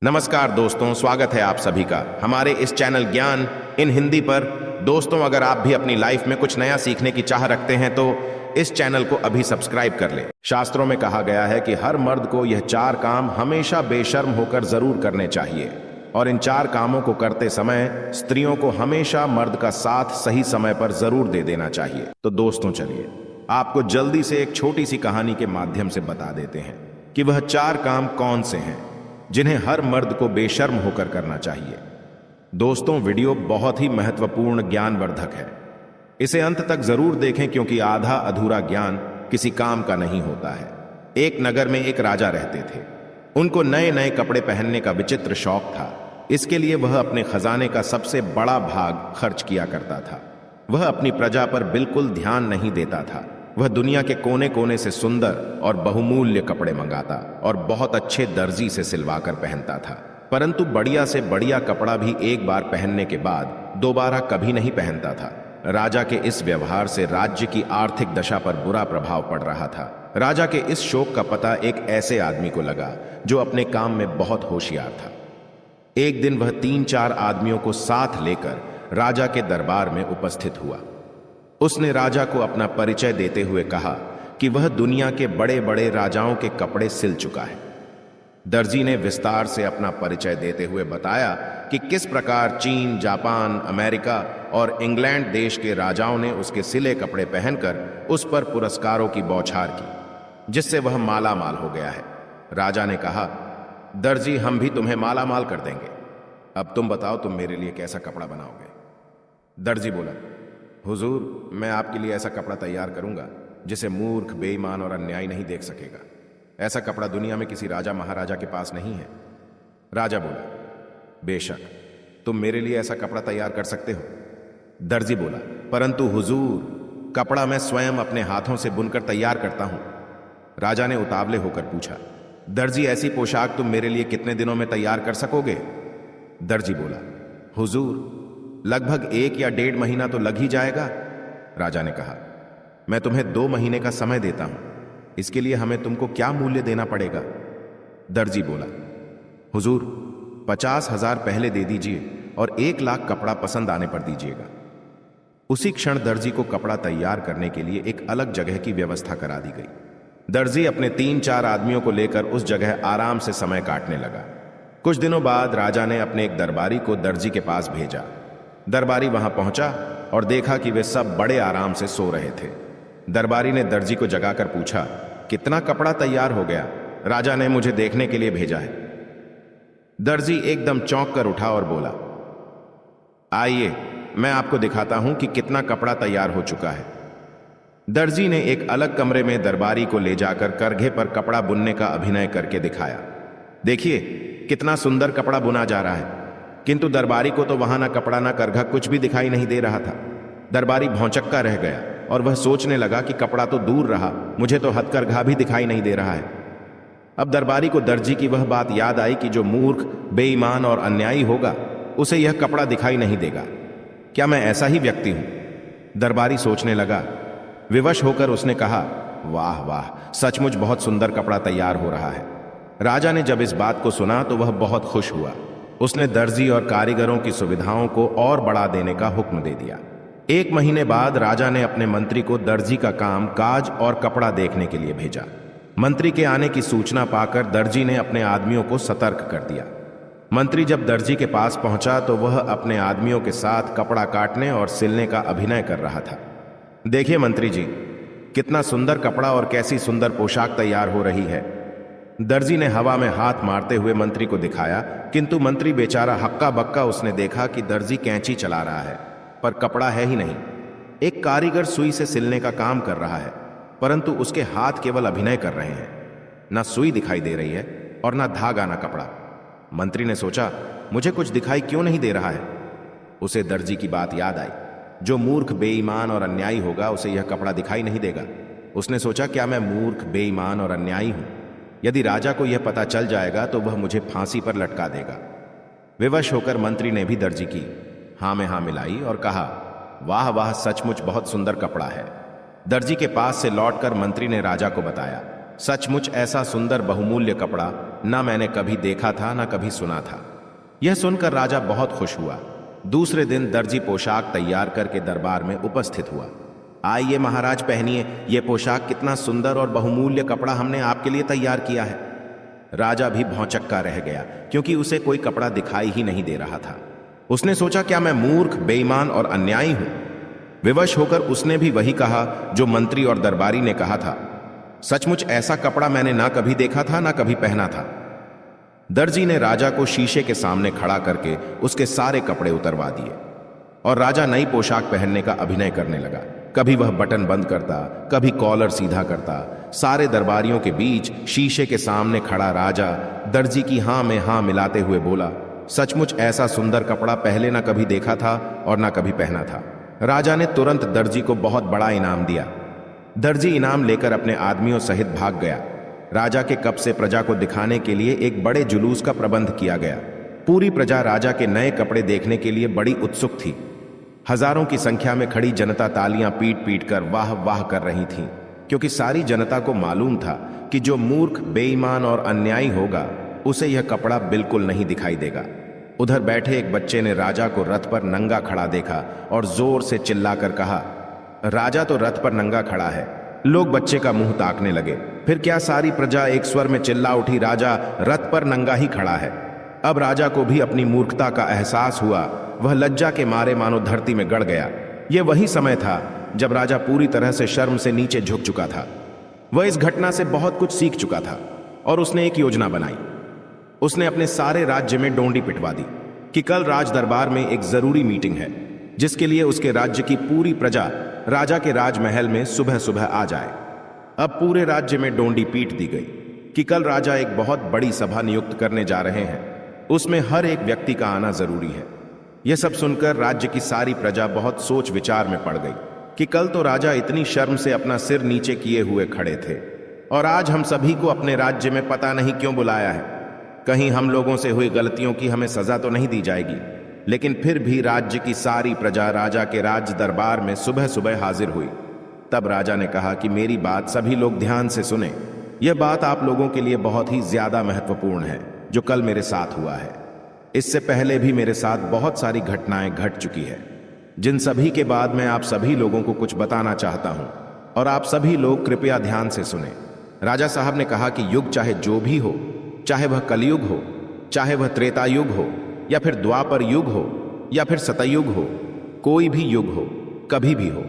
नमस्कार दोस्तों, स्वागत है आप सभी का हमारे इस चैनल ज्ञान इन हिंदी पर। दोस्तों, अगर आप भी अपनी लाइफ में कुछ नया सीखने की चाह रखते हैं तो इस चैनल को अभी सब्सक्राइब कर लें। शास्त्रों में कहा गया है कि हर मर्द को यह 4 काम हमेशा बेशर्म होकर जरूर करने चाहिए, और इन 4 कामों को करते समय स्त्रियों को हमेशा मर्द का साथ सही समय पर जरूर दे देना चाहिए। तो दोस्तों, चलिए आपको जल्दी से एक छोटी सी कहानी के माध्यम से बता देते हैं कि वह 4 काम कौन से हैं जिन्हें हर मर्द को बेशर्म होकर करना चाहिए। दोस्तों, वीडियो बहुत ही महत्वपूर्ण ज्ञानवर्धक है, इसे अंत तक जरूर देखें क्योंकि आधा अधूरा ज्ञान किसी काम का नहीं होता है। एक नगर में एक राजा रहते थे। उनको नए नए कपड़े पहनने का विचित्र शौक था। इसके लिए वह अपने खजाने का सबसे बड़ा भाग खर्च किया करता था। वह अपनी प्रजा पर बिल्कुल ध्यान नहीं देता था। वह दुनिया के कोने कोने से सुंदर और बहुमूल्य कपड़े मंगाता और बहुत अच्छे दर्जी से सिलवाकर पहनता था, परंतु बढ़िया से बढ़िया कपड़ा भी एक बार पहनने के बाद दोबारा कभी नहीं पहनता था। राजा के इस व्यवहार से राज्य की आर्थिक दशा पर बुरा प्रभाव पड़ रहा था। राजा के इस शौक का पता एक ऐसे आदमी को लगा जो अपने काम में बहुत होशियार था। एक दिन वह 3-4 आदमियों को साथ लेकर राजा के दरबार में उपस्थित हुआ। उसने राजा को अपना परिचय देते हुए कहा कि वह दुनिया के बड़े बड़े राजाओं के कपड़े सिल चुका है। दर्जी ने विस्तार से अपना परिचय देते हुए बताया कि किस प्रकार चीन, जापान, अमेरिका और इंग्लैंड देश के राजाओं ने उसके सिले कपड़े पहनकर उस पर पुरस्कारों की बौछार की, जिससे वह माला माल हो गया है। राजा ने कहा, दर्जी, हम भी तुम्हें माला माल कर देंगे। अब तुम बताओ, तुम मेरे लिए कैसा कपड़ा बनाओगे? दर्जी बोला, हुजूर, मैं आपके लिए ऐसा कपड़ा तैयार करूंगा जिसे मूर्ख, बेईमान और अन्यायी नहीं देख सकेगा। ऐसा कपड़ा दुनिया में किसी राजा महाराजा के पास नहीं है। राजा बोला, बेशक, तुम मेरे लिए ऐसा कपड़ा तैयार कर सकते हो। दर्जी बोला, परंतु हुजूर, कपड़ा मैं स्वयं अपने हाथों से बुनकर तैयार करता हूं। राजा ने उतावले होकर पूछा, दर्जी, ऐसी पोशाक तुम मेरे लिए कितने दिनों में तैयार कर सकोगे? दर्जी बोला, हुजूर, लगभग 1 या 1.5 महीना तो लग ही जाएगा। राजा ने कहा, मैं तुम्हें 2 महीने का समय देता हूं। इसके लिए हमें तुमको क्या मूल्य देना पड़ेगा? दर्जी बोला, हुजूर, 50,000 पहले दे दीजिए और 1 लाख कपड़ा पसंद आने पर दीजिएगा। उसी क्षण दर्जी को कपड़ा तैयार करने के लिए एक अलग जगह की व्यवस्था करा दी गई। दर्जी अपने 3-4 आदमियों को लेकर उस जगह आराम से समय काटने लगा। कुछ दिनों बाद राजा ने अपने एक दरबारी को दर्जी के पास भेजा। दरबारी वहां पहुंचा और देखा कि वे सब बड़े आराम से सो रहे थे। दरबारी ने दर्जी को जगाकर पूछा, कितना कपड़ा तैयार हो गया? राजा ने मुझे देखने के लिए भेजा है। दर्जी एकदम चौंक कर उठा और बोला, आइए, मैं आपको दिखाता हूं कि कितना कपड़ा तैयार हो चुका है। दर्जी ने एक अलग कमरे में दरबारी को ले जाकर करघे पर कपड़ा बुनने का अभिनय करके दिखाया। देखिए, कितना सुंदर कपड़ा बुना जा रहा है। किंतु दरबारी को तो वहां ना कपड़ा ना करघा कुछ भी दिखाई नहीं दे रहा था। दरबारी भौंचक्का रह गया और वह सोचने लगा कि कपड़ा तो दूर रहा, मुझे तो हथकरघा भी दिखाई नहीं दे रहा है। अब दरबारी को दर्जी की वह बात याद आई कि जो मूर्ख, बेईमान और अन्यायी होगा उसे यह कपड़ा दिखाई नहीं देगा। क्या मैं ऐसा ही व्यक्ति हूं? दरबारी सोचने लगा। विवश होकर उसने कहा, वाह वाह, सचमुच बहुत सुंदर कपड़ा तैयार हो रहा है। राजा ने जब इस बात को सुना तो वह बहुत खुश हुआ। उसने दर्जी और कारीगरों की सुविधाओं को और बढ़ा देने का हुक्म दे दिया। 1 महीने बाद राजा ने अपने मंत्री को दर्जी का काम काज और कपड़ा देखने के लिए भेजा। मंत्री के आने की सूचना पाकर दर्जी ने अपने आदमियों को सतर्क कर दिया। मंत्री जब दर्जी के पास पहुंचा तो वह अपने आदमियों के साथ कपड़ा काटने और सिलने का अभिनय कर रहा था। देखिए मंत्री जी, कितना सुंदर कपड़ा और कैसी सुंदर पोशाक तैयार हो रही है। दर्जी ने हवा में हाथ मारते हुए मंत्री को दिखाया, किंतु मंत्री बेचारा हक्का बक्का उसने देखा कि दर्जी कैंची चला रहा है पर कपड़ा है ही नहीं। एक कारीगर सुई से सिलने का काम कर रहा है, परंतु उसके हाथ केवल अभिनय कर रहे हैं। ना सुई दिखाई दे रही है और ना धागा ना कपड़ा। मंत्री ने सोचा, मुझे कुछ दिखाई क्यों नहीं दे रहा है? उसे दर्जी की बात याद आई, जो मूर्ख, बेईमान और अन्यायी होगा उसे यह कपड़ा दिखाई नहीं देगा। उसने सोचा, क्या मैं मूर्ख, बेईमान और अन्यायी हूं? यदि राजा को यह पता चल जाएगा तो वह मुझे फांसी पर लटका देगा। विवश होकर मंत्री ने भी दर्जी की हां में हां मिलाई और कहा, वाह वाह, सचमुच बहुत सुंदर कपड़ा है। दर्जी के पास से लौटकर मंत्री ने राजा को बताया, सचमुच ऐसा सुंदर बहुमूल्य कपड़ा ना मैंने कभी देखा था ना कभी सुना था। यह सुनकर राजा बहुत खुश हुआ। दूसरे दिन दर्जी पोशाक तैयार करके दरबार में उपस्थित हुआ। आइए महाराज, पहनिए, यह पोशाक कितना सुंदर और बहुमूल्य कपड़ा हमने आपके लिए तैयार किया है। राजा भी भौंचक्का रह गया, क्योंकि उसे कोई कपड़ा दिखाई ही नहीं दे रहा था। उसने सोचा, क्या मैं मूर्ख, बेईमान और अन्यायी हूं? विवश होकर उसने भी वही कहा जो मंत्री और दरबारी ने कहा था। सचमुच ऐसा कपड़ा मैंने ना कभी देखा था ना कभी पहना था। दर्जी ने राजा को शीशे के सामने खड़ा करके उसके सारे कपड़े उतरवा दिए और राजा नई पोशाक पहनने का अभिनय करने लगा। कभी वह बटन बंद करता, कभी कॉलर सीधा करता। सारे दरबारियों के बीच शीशे के सामने खड़ा राजा दर्जी की हां में हां मिलाते हुए बोला, सचमुच ऐसा सुंदर कपड़ा पहले ना कभी देखा था और ना कभी पहना था। राजा ने तुरंत दर्जी को बहुत बड़ा इनाम दिया। दर्जी इनाम लेकर अपने आदमियों सहित भाग गया। राजा के कप से प्रजा को दिखाने के लिए एक बड़े जुलूस का प्रबंध किया गया। पूरी प्रजा राजा के नए कपड़े देखने के लिए बड़ी उत्सुक थी। हजारों की संख्या में खड़ी जनता तालियां पीट पीट कर वाह वाह कर रही थी, क्योंकि सारी जनता को मालूम था कि जो मूर्ख, बेईमान और अन्यायी होगा उसे यह कपड़ा बिल्कुल नहीं दिखाई देगा। उधर बैठे एक बच्चे ने राजा को रथ पर नंगा खड़ा देखा और जोर से चिल्लाकर कहा, राजा तो रथ पर नंगा खड़ा है। लोग बच्चे का मुंह ताकने लगे। फिर क्या सारी प्रजा एक स्वर में चिल्ला उठी, राजा रथ पर नंगा ही खड़ा है। अब राजा को भी अपनी मूर्खता का एहसास हुआ। वह लज्जा के मारे मानो धरती में गड़ गया। यह वही समय था जब राजा पूरी तरह से शर्म से नीचे झुक चुका था। वह इस घटना से बहुत कुछ सीख चुका था और उसने एक योजना बनाई। उसने अपने सारे राज्य में डोंडी पिटवा दी कि कल राज दरबार में एक जरूरी मीटिंग है, जिसके लिए उसके राज्य की पूरी प्रजा राजा के राजमहल में सुबह सुबह आ जाए। अब पूरे राज्य में डोंडी पीट दी गई कि कल राजा एक बहुत बड़ी सभा नियुक्त करने जा रहे हैं। उसमें हर एक व्यक्ति का आना जरूरी है। यह सब सुनकर राज्य की सारी प्रजा बहुत सोच विचार में पड़ गई कि कल तो राजा इतनी शर्म से अपना सिर नीचे किए हुए खड़े थे और आज हम सभी को अपने राज्य में पता नहीं क्यों बुलाया है। कहीं हम लोगों से हुई गलतियों की हमें सजा तो नहीं दी जाएगी। लेकिन फिर भी राज्य की सारी प्रजा राजा के राज दरबार में सुबह सुबह हाजिर हुई। तब राजा ने कहा कि मेरी बात सभी लोग ध्यान से सुने। यह बात आप लोगों के लिए बहुत ही ज्यादा महत्वपूर्ण है जो कल मेरे साथ हुआ है। इससे पहले भी मेरे साथ बहुत सारी घटनाएं घट चुकी है, जिन सभी के बाद मैं आप सभी लोगों को कुछ बताना चाहता हूं और आप सभी लोग कृपया ध्यान से सुने। राजा साहब ने कहा कि युग चाहे जो भी हो, चाहे वह कलयुग हो, चाहे वह त्रेता युग हो, या फिर द्वापर युग हो, या फिर सतयुग हो, कोई भी युग हो, कभी भी हो,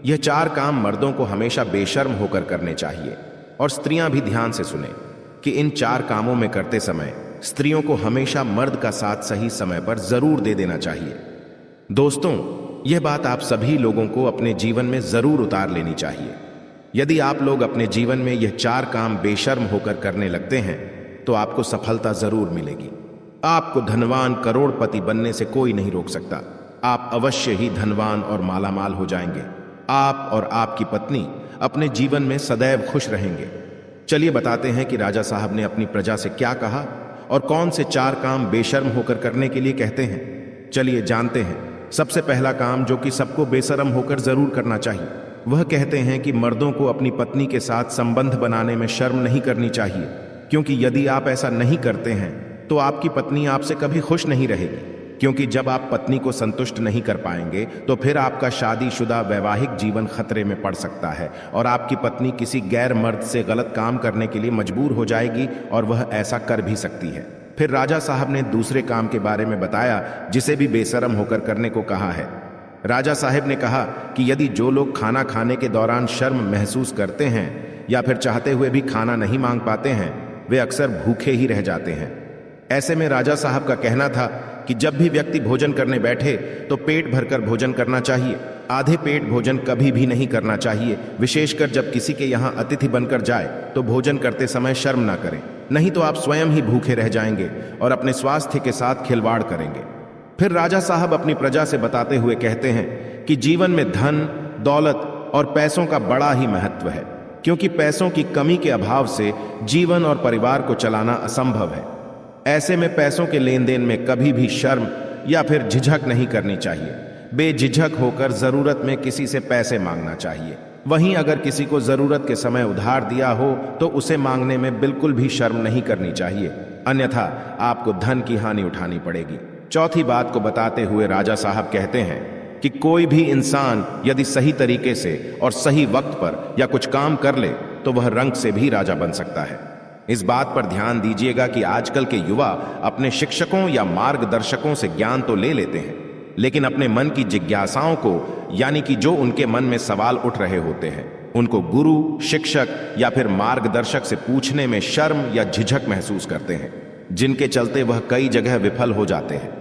यह चार काम मर्दों को हमेशा बेशर्म होकर करने चाहिए। और स्त्रियां भी ध्यान से सुने कि इन चार कामों में करते समय स्त्रियों को हमेशा मर्द का साथ सही समय पर जरूर दे देना चाहिए। दोस्तों, यह बात आप सभी लोगों को अपने जीवन में जरूर उतार लेनी चाहिए। यदि आप लोग अपने जीवन में यह चार काम बेशर्म होकर करने लगते हैं तो आपको सफलता जरूर मिलेगी। आपको धनवान, करोड़पति बनने से कोई नहीं रोक सकता। आप अवश्य ही धनवान और मालामाल हो जाएंगे। आप और आपकी पत्नी अपने जीवन में सदैव खुश रहेंगे। चलिए बताते हैं कि राजा साहब ने अपनी प्रजा से क्या कहा और कौन से चार काम बेशर्म होकर करने के लिए कहते हैं। चलिए जानते हैं। सबसे पहला काम जो कि सबको बेशर्म होकर जरूर करना चाहिए, वह कहते हैं कि मर्दों को अपनी पत्नी के साथ संबंध बनाने में शर्म नहीं करनी चाहिए, क्योंकि यदि आप ऐसा नहीं करते हैं तो आपकी पत्नी आपसे कभी खुश नहीं रहेगी। क्योंकि जब आप पत्नी को संतुष्ट नहीं कर पाएंगे तो फिर आपका शादीशुदा वैवाहिक जीवन खतरे में पड़ सकता है और आपकी पत्नी किसी गैर मर्द से गलत काम करने के लिए मजबूर हो जाएगी और वह ऐसा कर भी सकती है। फिर राजा साहब ने दूसरे काम के बारे में बताया जिसे भी बेशर्म होकर करने को कहा है। राजा साहब ने कहा कि यदि जो लोग खाना खाने के दौरान शर्म महसूस करते हैं या फिर चाहते हुए भी खाना नहीं मांग पाते हैं, वे अक्सर भूखे ही रह जाते हैं। ऐसे में राजा साहब का कहना था कि जब भी व्यक्ति भोजन करने बैठे तो पेट भरकर भोजन करना चाहिए। आधे पेट भोजन कभी भी नहीं करना चाहिए। विशेषकर जब किसी के यहाँ अतिथि बनकर जाए तो भोजन करते समय शर्म ना करें, नहीं तो आप स्वयं ही भूखे रह जाएंगे और अपने स्वास्थ्य के साथ खिलवाड़ करेंगे। फिर राजा साहब अपनी प्रजा से बताते हुए कहते हैं कि जीवन में धन, दौलत और पैसों का बड़ा ही महत्व है, क्योंकि पैसों की कमी के अभाव से जीवन और परिवार को चलाना असंभव है। ऐसे में पैसों के लेन देन में कभी भी शर्म या फिर झिझक नहीं करनी चाहिए। बेझिझक होकर जरूरत में किसी से पैसे मांगना चाहिए। वहीं अगर किसी को जरूरत के समय उधार दिया हो तो उसे मांगने में बिल्कुल भी शर्म नहीं करनी चाहिए, अन्यथा आपको धन की हानि उठानी पड़ेगी। चौथी बात को बताते हुए राजा साहब कहते हैं कि कोई भी इंसान यदि सही तरीके से और सही वक्त पर या कुछ काम कर ले तो वह रंग से भी राजा बन सकता है। इस बात पर ध्यान दीजिएगा कि आजकल के युवा अपने शिक्षकों या मार्गदर्शकों से ज्ञान तो ले लेते हैं, लेकिन अपने मन की जिज्ञासाओं को, यानी कि जो उनके मन में सवाल उठ रहे होते हैं, उनको गुरु, शिक्षक या फिर मार्गदर्शक से पूछने में शर्म या झिझक महसूस करते हैं, जिनके चलते वह कई जगह विफल हो जाते हैं।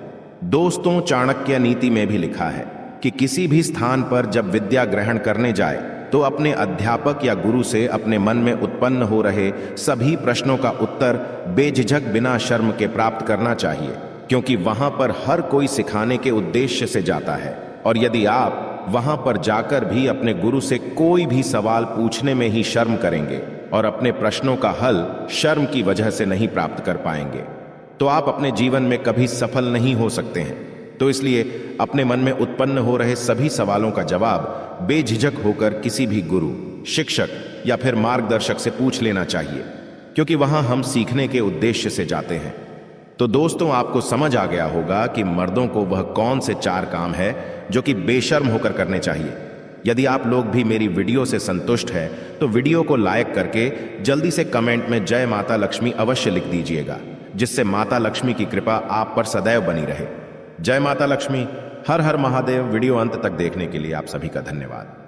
दोस्तों, चाणक्य नीति में भी लिखा है कि किसी भी स्थान पर जब विद्या ग्रहण करने जाए तो अपने अध्यापक या गुरु से अपने मन में उत्पन्न हो रहे सभी प्रश्नों का उत्तर बेझिझक बिना शर्म के प्राप्त करना चाहिए, क्योंकि वहां पर हर कोई सिखाने के उद्देश्य से जाता है। और यदि आप वहां पर जाकर भी अपने गुरु से कोई भी सवाल पूछने में ही शर्म करेंगे और अपने प्रश्नों का हल शर्म की वजह से नहीं प्राप्त कर पाएंगे, तो आप अपने जीवन में कभी सफल नहीं हो सकते हैं। तो इसलिए अपने मन में उत्पन्न हो रहे सभी सवालों का जवाब बेझिझक होकर किसी भी गुरु, शिक्षक या फिर मार्गदर्शक से पूछ लेना चाहिए, क्योंकि वहां हम सीखने के उद्देश्य से जाते हैं। तो दोस्तों, आपको समझ आ गया होगा कि मर्दों को वह कौन से 4 काम है जो कि बेशर्म होकर करने चाहिए। यदि आप लोग भी मेरी वीडियो से संतुष्ट हैं तो वीडियो को लाइक करके जल्दी से कमेंट में जय माता लक्ष्मी अवश्य लिख दीजिएगा, जिससे माता लक्ष्मी की कृपा आप पर सदैव बनी रहे। जय माता लक्ष्मी। हर हर महादेव। वीडियो अंत तक देखने के लिए आप सभी का धन्यवाद।